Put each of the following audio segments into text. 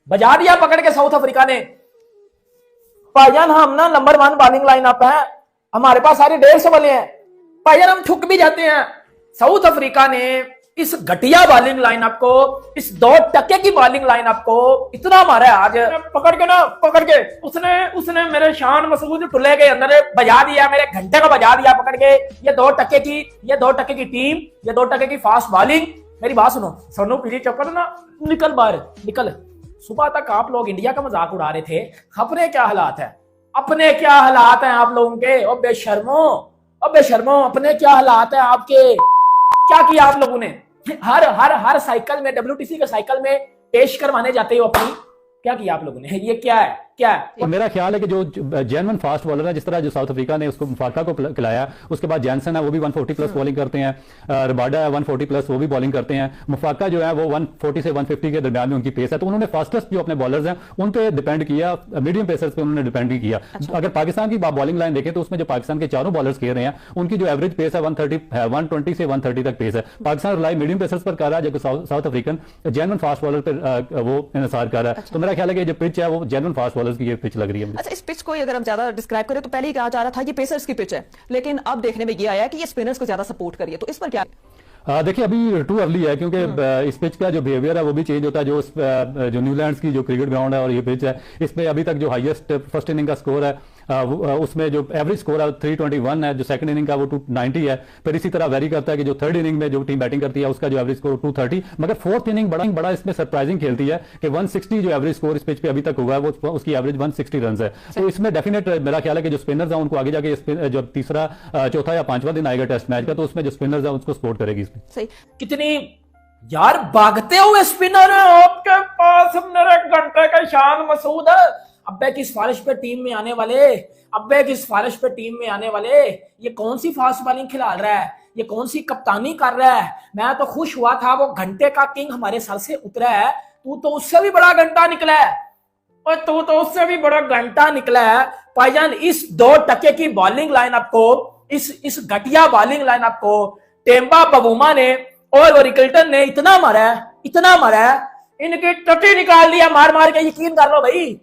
बजा दिया पकड़ के साउथ अफ्रीका ने। भाईजान हम ना नंबर 1 बॉलिंग लाइनअप है, हमारे पास सारे 150 वाले हैं भाईजान, हम ठुक भी जाते हैं। साउथ अफ्रीका ने इस घटिया बॉलिंग लाइनअप को, इस 2% की बॉलिंग लाइनअप को इतना मारा है आज, पकड़ के उसने मेरे शान मसूद टुल्ले के अंदर बजा दिया, मेरे घंटे को बजा दिया पकड़ के। ये 2% की टीम, ये 2% की फास्ट बॉलिंग। मेरी बात सुनो, सोनू पीली चौकर ना, निकल बाहर निकल। सुबह तक आप लोग इंडिया का मजाक उड़ा रहे थे, अपने क्या हालात है, अपने क्या हालात हैं आप लोगों के। ओ बेशर्मो, अपने क्या हालात हैं आपके। क्या किया आप लोगों ने? हर साइकिल में, WTC के साइकिल में पेश करवाने जाते हो अपनी, क्या किया आप लोगों ने? ये क्या है? और मेरा ख्याल है कि जो जेन्युइन फास्ट बॉलर है, जिस तरह जो साउथ अफ्रीका ने उसको मुफाका को खिलाया, उसके बाद जैनसन है वो भी 140 प्लस बॉलिंग करते हैं, रबाडा है 140 प्लस वो भी बॉलिंग करते हैं, मुफाका जो है वो 140 से 150 के दरमियान में उनकी पेस है। तो उन्होंने फास्टेस्ट जो अपने बॉलर्स हैं उन पे डिपेंड किया, मीडियम पेसर्स पे उन्होंने डिपेंड नहीं किया। अगर पाकिस्तान की बॉलिंग लाइन देखें तो उसमें जो पाकिस्तान के चारों बॉलर्स खेल रहे हैं उनकी जो एवरेज पेस है 120 से 130 तक पेस है। पाकिस्तान रिलाई मीडियम पेसर्स पर कर रहा है, जबकि south African genuine fast bowler पर वो इंसार कर रहा है। तो मेरा ख्याल है कि जो पिच है वो जेन्युइन फास्ट बॉलर्स की ये पिच लग रही है। अच्छा, इस पिच को अगर हम ज्यादा डिस्क्राइब करें तो पहले ही कहा जा रहा था कि पेसर्स की पिच है, लेकिन अब देखने में ये आया कि ये स्पिनर्स को ज्यादा सपोर्ट करिए, तो इस पर क्या? देखिए अभी टू अर्ली है, क्योंकि इस पिच का जो बिहेवियर है वो भी चेंज होता है। जो न्यूजीलैंड की जो क्रिकेट ग्राउंड है और ये पिच है, इसमें अभी तक जो हाईएस्ट फर्स्ट इनिंग का स्कोर है उसमें जो एवरेज स्कोर है 321 है, जो सेकंड इनिंग का वो 290 है। फिर इसी तरह वेरी करता है कि जो थर्ड इनिंग में जो टीम बैटिंग करती है उसका जो एवरेज स्कोर 230, मगर फोर्थ इनिंग बड़ा इसमें सरप्राइजिंग खेलती है कि 160 जो एवरेज स्कोर इस पिच पे अभी तक हुआ है वो उसकी एवरेज 160 रन है। तो इसमें डेफिनेट मेरा ख्याल है कि जो स्पिनर्स हैं उनको आगे जाके जो तीसरा, चौथा या पांचवा दिन आएगा टेस्ट मैच का, तो उसमें जो स्पिनर्स हैं उसको सपोर्ट करेगी इसमें। सही। कितनी यार भागते हुए स्पिनर है आपके पास, मेरे घंटे का शान मसूद। अब्बे की सिफारिश पे टीम में आने वाले, ये कौन सी फास्ट बॉलिंग खिला रहा है, ये कौन सी कप्तानी कर रहा है। मैं तो खुश हुआ था, वो घंटे का किंग हमारे सर से उतरा है। तू तो उससे भी बड़ा घंटा निकला है, और तू तो उससे भी बड़ा घंटा निकला है भाईजान। इस 2% की बॉलिंग लाइनअप को, इस घटिया बॉलिंग लाइनअप को टेम्बा बबूमा ने और रिकल्टन ने इतना मारा है, इनकी टट्टी निकाल दिया मार के। यकीन कर लो भाई,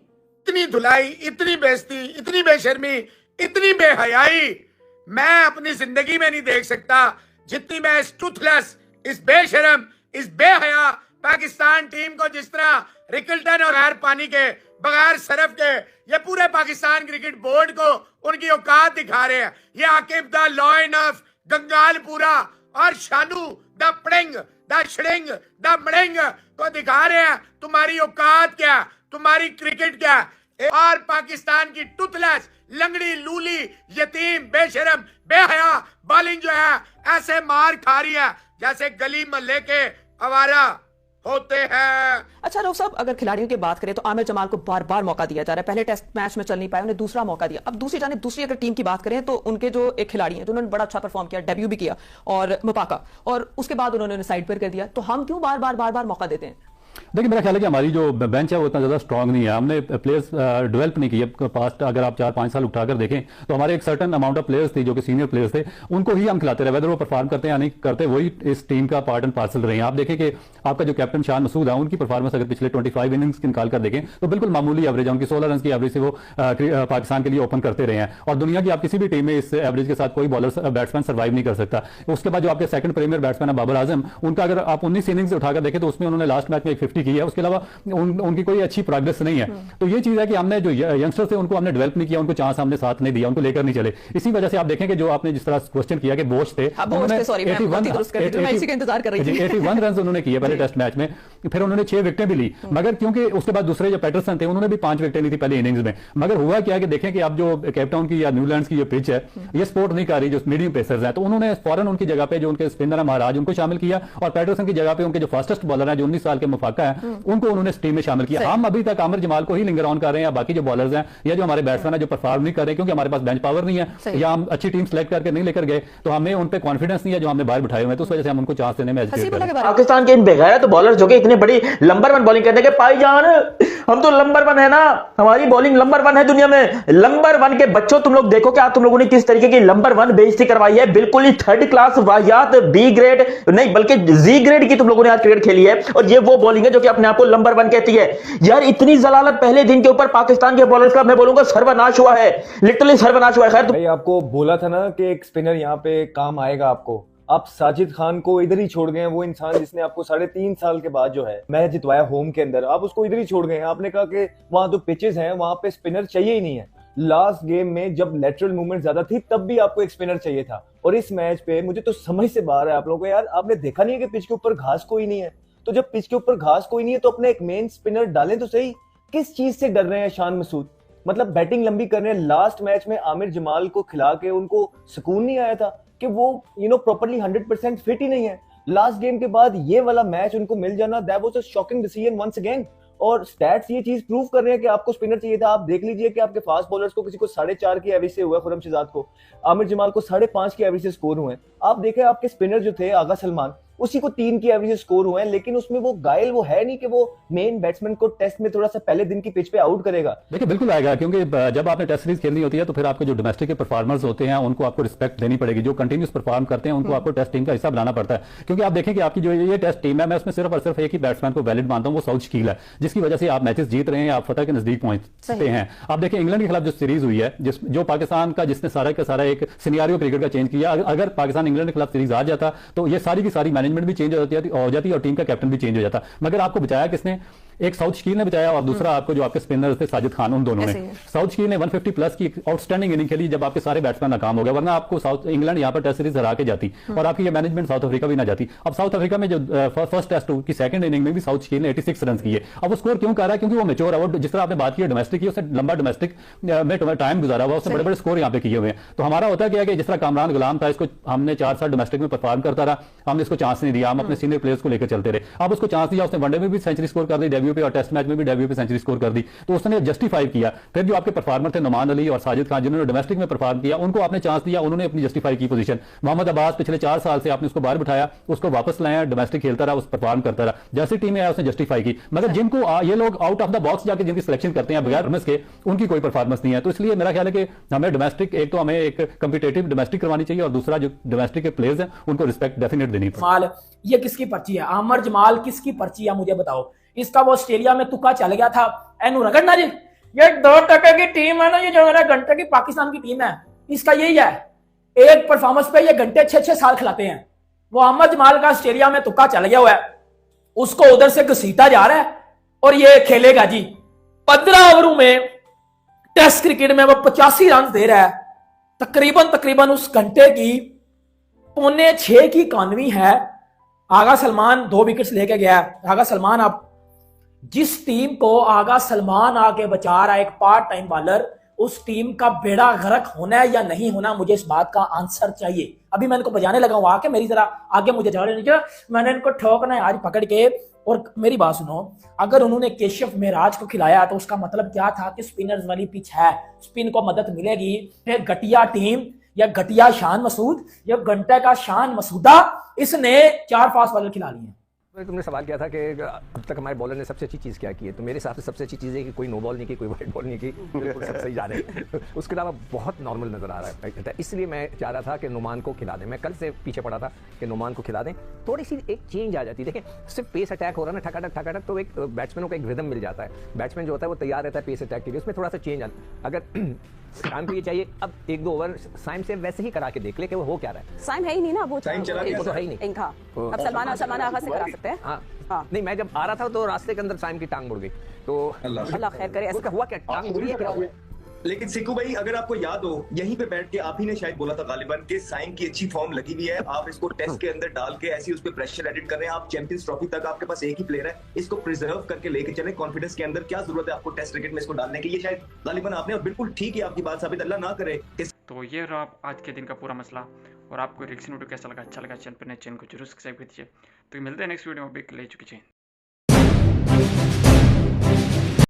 इतनी धुलाई, इतनी बेइज्जती, इतनी बेशर्मी, इतनी बेहयाई मैं अपनी जिंदगी में नहीं देख सकता, जितनी मैं इस टूथलेस, इस बेशरम, इस बेहया पाकिस्तान टीम को जिस तरह रिकल्टन और गैर पानी के, बगैर सरफ के, ये पूरे पाकिस्तान क्रिकेट बोर्ड को उनकी औकात दिखा रहे हैं। ये आकिब द लॉयन ऑफ गंगालपुरा और शानू द पड़ेंग, द शड़ेंग, द मड़ेंग को दिखा रहे हैं तुम्हारी औकात क्या, तुम्हारी क्रिकेट क्या। और पाकिस्तान की टूथलेस, लंगड़ी, लूली, यतीम, बेशरम, बेहया बॉलिंग जो है ऐसे मार खा रही है जैसे गली मोहल्ले के आवारा होते हैं। अच्छा रऊफ साहब, अगर खिलाड़ियों की बात करें तो आमिर जमाल को बार बार मौका दिया जा रहा है। पहले टेस्ट मैच में चल नहीं पाए, उन्हें दूसरा मौका दिया। अब दूसरी जाने दूसरी अगर टीम की बात करें तो उनके जो एक खिलाड़ी हैं जिन्होंने बड़ा अच्छा परफॉर्म किया, डेब्यू भी किया, और मुपाका, और उसके बाद उन्होंने साइड पर कर दिया, तो हम क्यों बार बार मौका देते हैं? देखिए मेरा ख्याल है कि हमारी जो बेंच है वो इतना ज़्यादा स्ट्रांग नहीं है, हमने प्लेयर्स डेवलप नहीं किए पास्ट। अगर आप 4-5 साल उठाकर देखें तो हमारे एक सर्टन अमाउंट ऑफ प्लेयर्स थे जो कि सीनियर प्लेयर्स थे, उनको ही हम खिलाते रहे, वेदर वो परफॉर्म करते हैं या नहीं करते, वही इस टीम का पार्ट एंड पार्सल रहे हैं। आप देखें कि आपका जो कैप्टन शान मसूद है, उनकी परफॉर्मेंस अगर पिछले 25 इनिंग्स निकाल कर देखें तो बिल्कुल मामूली एवरेज है, उनकी 16 रन की एवरेज से वो पाकिस्तान के लिए ओपन करते रहे हैं। और दुनिया की आप किसी भी टीम में इस एवरेज के साथ कोई बॉलर बैट्समैन सर्वाइव नहीं कर सकता। उसके बाद जो आपके सेकंड प्रीमियर बैट्समैन है बाबर आजम, उनका अगर आप 19 इनिंग्स उठाकर देखें तो उसमें उन्होंने लास्ट मैच में 50 की है, उसके अलावा उनकी कोई अच्छी प्रोग्रेस नहीं है। तो ये चीज है कि हमने जो यंगस्टर्स थे उनको हमने डेवलप नहीं किया, उनको चांस हमने साथ नहीं दिया, उनको लेकर नहीं चले। इसी वजह से आप देखें कि जो आपने जिस तरह क्वेश्चन किया कि बोश थे, 81 रन उन्होंने किए पहले टेस्ट मैच में, फिर उन्होंने 6 विकेटें भी ली, मगर क्योंकि उसके बाद दूसरे जो पैटरसन थे उन्होंने भी 5 विकेटें ली थी पहले इनिंग्स में। मगर हुआ क्या कि देखें कि अब जो कैपटाउन की या न्यूजीलैंड की जो पिच है ये सपोर्ट नहीं कर रही जो मीडियम पेसर्स हैं, तो उन्होंने फौरन उनकी जगह पे जो उनके स्पिनर है महाराज उनको शामिल किया, और पैटरसन की जगह पे उनके जो फास्टेस्ट बॉलर है जो 19 साल के मुफाका है उनको उन्होंने टीम में शामिल किया। हम अभी तक आमिर जमाल को ही लिंगर ऑन कर रहे हैं, बाकी जो बॉलर्स हैं या जो हमारे बैट्समैन है जो परफॉर्म नहीं कर रहे क्योंकि हमारे पास बेंच पावर नहीं है या हम अच्छी टीम सेलेक्ट करके नहीं लेकर गए, तो हमें उन पे कॉन्फिडेंस नहीं है जो हमने बाहर बिठाए हुए हैं, तो उस वजह से हम उनको चांस देने में हेजिटेट कर रहे हैं। पाकिस्तान के इन बेगैरत बॉलर्स जो कि इतने बड़ी नंबर 1 बॉलिंग करने के, भाईजान हम तो नंबर 1 है ना, हमारी बॉलिंग नंबर 1 है दुनिया में। नंबर 1 के बच्चों तुम लोग देखो कि तुम लोगों ने किस तरीके की नंबर 1 बेइज्जती करवाई है, बिल्कुल ही 3rd क्लास वाहियात, बी ग्रेड नहीं बल्कि जी ग्रेड की तुम लोगों ने आज क्रिकेट खेली है। और ये वो बॉलिंग बॉलिंग है जो कि अपने आप को नंबर 1 कहती है। यार इतनी जलालत पहले दिन के ऊपर पाकिस्तान के बॉलर्स का मैं बोलूंगा सर्वनाश हुआ है, लिटरली सर्वनाश हुआ है। खैर भाई आपको बोला था ना कि एक स्पिनर यहाँ पे काम आएगा आपको, आप साजिद खान को इधर ही छोड़ गए हैं। वो इंसान जिसने आपको 3.5 साल के बाद जो है मैच जितवाया होम के अंदर, आप उसको इधर ही छोड़ गए हैं। आपने कहा कि वहां जो पिचेस हैं वहां पे स्पिनर चाहिए ही नहीं है। लास्ट गेम में जब लेटरल मूवमेंट ज्यादा थी तब भी आपको एक स्पिनर चाहिए था, और इस मैच पे मुझे तो समझ से बाहर है आप लोगों को। यार आपने देखा नहीं है कि पिच के ऊपर घास कोई नहीं है, तो जब पिच के ऊपर घास कोई नहीं है तो अपने एक मेन स्पिनर डालें तो सही। किस चीज से डर रहे हैं शान मसूद? मतलब बैटिंग लंबी कर रहे हैं। लास्ट मैच में आमिर जमाल को खिला के उनको सुकून नहीं आया था कि वो प्रॉपर्ली 100% फिट ही नहीं है। लास्ट गेम के बाद ये वाला मैच उनको मिल जाना, that was a shocking decision once again. और स्टैट्स ये चीज प्रूव कर रहे हैं कि आपको स्पिनर चाहिए था। आप देख लीजिए कि आपके फास्ट बॉलर्स को किसी को 4.5 की एवरेज से हुआ, खुरम शहजाद को, आमिर जमाल को 5.5 की एवरेज से स्कोर हुए। आप देखें आपके स्पिनर जो थे आगा सलमान, उसी को 3 की एवरेज स्कोर हुए हैं, लेकिन उसमें वो गायल वो है नहीं कि वो मेन बैट्समैन को टेस्ट में थोड़ा सा पहले दिन की पिच पे आउट करेगा। देखिए बिल्कुल आएगा, क्योंकि जब आपने टेस्ट सीरीज खेलनी होती है तो फिर आपके जो डोमेस्टिक के परफॉर्मर्स होते हैं उनको आपको रिस्पेक्ट देनी पड़ेगी। जो कंटिन्यूस परफॉर्म करते हैं उनको आपको टेस्ट टीम का हिस्सा बनाना पड़ता है। क्योंकि आप देखें कि आपकी जो ये टेस्ट टीम है, मैं उसमें सिर्फ और सिर्फ एक ही बैट्समैन को वैलिड मानता हूं, वो साउथ शकील है, जिसकी वजह से आप मैचेस जीत रहे हैं, आप फतह के नजदीक पहुंचते हैं। आप देखें इंग्लैंड के खिलाफ जो सीरीज हुई है, जो पाकिस्तान का जिसने सारा का सारा एक सिनेरियो क्रिकेट का चेंज किया। अगर पाकिस्तान इंग्लैंड के खिलाफ सीरीज आ जाता तो ये सारी की सारी मैनेजमेंट भी चेंज हो जाती और टीम का कैप्टन भी चेंज हो जाता। मगर आपको बचाया किसने? एक साउथ शकील ने बचाया और दूसरा आपको जो आपके स्पिनर थे साजिद खान, उन दोनों ने। साउथ शकील ने 150 प्लस की आउटस्टैंडिंग इनिंग खेली जब आपके सारे बैट्समैन नाकाम हो गए, वरना आपको साउथ इंग्लैंड यहां पर टेस्ट सीरीज हरा के जाती और आपकी ये मैनेजमेंट साउथ अफ्रीका भी ना जाती। अब साउथ अफ्रीका में जो फर्स्ट टेस्ट की सेकंड इनिंग में भी साउथ शकील ने 86 रन किए। अब वो स्कोर क्यों कर रहा है? क्योंकि वो मैच्योर है। वो जिस तरह आपने बात की डोमेस्टिक की, उससे लंबा डोमेस्टिक में टाइम गुजारा हुआ, उससे बड़े बड़े स्कोर यहाँ पे किए हुए हैं। तो हमारा होता है क्या कि जिस तरह कामरान गुलाम था, इसको हमने 4 साल डोमेस्टिक में परफॉर्म करता रहा, हमने इसको चांस नहीं दिया, हम अपने सीनियर प्लेयर्स को लेकर चलते रहे। अब उसको चांस दिया, उसने वनडे में भी सेंचुरी स्कोर कर दी डेब्यू पे, और टेस्ट मैच में भी डेब्यू पे सेंचुरी स्कोर कर दी, तो उसने जस्टिफाई किया। फिर जो आपके परफॉर्मर थे नुमान अली और साजिद खान, जिन्होंने डोमेस्टिक में परफॉर्म किया, उनको आपने चांस दिया, उन्होंने अपनी जस्टिफाई की पोजीशन। मोहम्मद अब्बास पिछले 4 साल से आपने उसको बाहर बिठाया, उसको वापस लाया, डोमेस्टिक खेलता रहा, उस परफॉर्म करता रहा, जैसी टीम में आया उसने जस्टिफाई की। मगर जिनको ये लोग आउट ऑफ द बॉक्स जाकर जिनकी सिलेक्शन करते हैं बगैर परफॉर्मेंस के, उनकी कोई परफॉर्मेंस नहीं है। तो इसलिए मेरा ख्याल है कि हमें डोमेस्टिक, एक तो हमें एक कम्पिटेटिव डोमेस्टिक करवानी चाहिए, और दूसरा जो डोमेस्टिक के प्लेयर्स हैं उनको रिस्पेक्ट डेफिनेट देनी चाहिए। ये किसकी पर्ची है? आमिर जमाल किसकी पर्ची है मुझे बताओ। इसका वो ऑस्ट्रेलिया में तुक्का चल गया था, एनु रगड़ना जी, ये 2% की टीम है ना, ये जो मेरा घंटे की पाकिस्तान की टीम है, इसका यही है, एक परफॉर्मेंस पे ये घंटे 6-6 साल खिलाते हैं। वो आमिर जमाल का ऑस्ट्रेलिया में तुक्का चल गया हुआ है, उसको उधर से घसीटा जा रहा है और ये खेलेगा जी। 15 ओवरों में टेस्ट क्रिकेट में वो 85 रन दे रहा है। तकरीबन उस घंटे की 5:45 की इकॉनमी है। आगा सलमान 2 विकेट्स लेके गया। आगा सलमान, आप जिस टीम को आगा सलमान आके बचा रहा है, एक पार्ट टाइम बॉलर, उस टीम का बेड़ा गर्क होना है या नहीं होना, मुझे इस बात का आंसर चाहिए। अभी मैं इनको बजाने लगा हूं, आके मेरी जरा आगे मुझे जा रहे, मैंने इनको ठोकना है आज पकड़ के। और मेरी बात सुनो, अगर उन्होंने केशव मेराज को खिलाया तो उसका मतलब क्या था कि स्पिनर्स वाली पिच है, स्पिन को मदद मिलेगी। फिर घटिया टीम या घटिया शान मसूद या घंटे का शान मसूदा, इसने 4 फास्ट बॉलर खिला लिए। तुमने सवाल किया था कि अब तक हमारे बॉलर ने सबसे अच्छी चीज़ क्या की है, तो मेरे हिसाब से सबसे अच्छी चीज़ है कि कोई नो बॉल नहीं की, कोई वाइट बॉल नहीं की, बिल्कुल सब सही जा रहे हैं। उसके अलावा बहुत नॉर्मल नजर आ रहा है, इसलिए मैं चाह रहा था कि नुमान को खिला दें। मैं कल से पीछे पड़ा था कि नुमान को खिला दें, थोड़ी सी एक चेंज आ जाती है। देखें सिर्फ पेस अटैक हो रहा है ना, ठकाठक, तो एक बैट्समैनों को एक रिदम मिल जाता है। बैट्समैन जो होता है वो तैयार रहता है पेस अटैक के लिए, उसमें थोड़ा सा चेंज आता। अगर साइम को ये चाहिए, अब 1-2 ओवर साइम से वैसे ही करा के देख ले कि वो हो क्या रहा है। साइम है ही नहीं ना, वो साइम चला गया, वो तो है ही नहीं। इनका अब सलमान आगा से करा सकते हैं। हाँ। नहीं, मैं जब आ रहा था तो रास्ते के अंदर साइम की टांग मुड़ गई, तो अल्लाह खैर करे। उसका हुआ क्या, टांग मुड़ी है क्या हुआ? लेकिन सिक्कू भाई, अगर आपको याद हो, यहीं पे बैठ के आप ही ने शायद बोला था गालिबन कि साइम की अच्छी फॉर्म लगी हुई है, आप इसको टेस्ट के अंदर डाल के ऐसी उस पर प्रेशर एडिट कर रहे हैं। आप चैंपियंस ट्रॉफी तक आपके पास एक ही प्लेयर है, इसको प्रिजर्व करके लेके चले कॉन्फिडेंस के अंदर। क्या जरूरत है आपको टेस्ट क्रिकेट में इसको डालने की? ये शायद गालिबन आपने, और बिल्कुल ठीक है आपकी बात साबित, अल्लाह ना करे। तो ये रहा आज के दिन का पूरा मसला, और आपको रिएक्शन वीडियो कैसा लगा, अच्छा लगा चैनल पर नए चैनल को जरूर सब्सक्राइब कर दीजिए। तो मिलते हैं नेक्स्ट वीडियो में, ले चुकी चाहिए।